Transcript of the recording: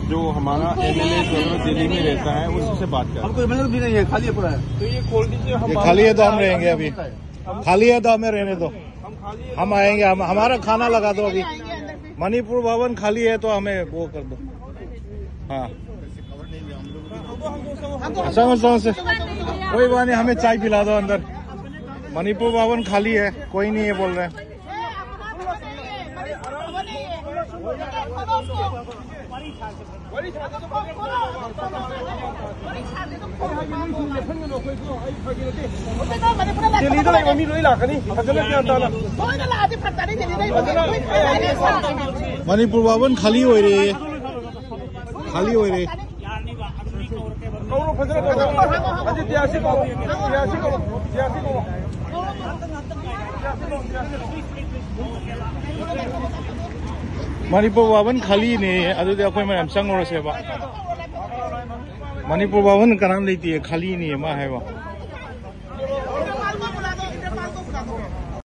जो हमारा MLA दिल्ली में रहता है उससे बात करें। हमको मतलब भी नहीं है, खाली पूरा है। तो ये खोल दीजिए। हम खाली है तो हम रहेंगे अभी, खाली है तो हमें रहने दो, हम आएंगे। हमारा खाना लगा दो अभी। मणिपुर भवन खाली है तो हमें वो कर दो। हाँ से कोई बात नहीं, हमें चाय पिला दो अंदर। मणिपुर भवन खाली है, कोई नहीं है बोल रहे हैं। मणिपुर भवन खाली हो रही है, खाली हो रही है। मणिपुर भवन खाली नहीं है, अदुदे अखोई मैम चंगोरसेबा। मणिपुर भवन कनाम लेती है, खाली नहीं है मा है वो।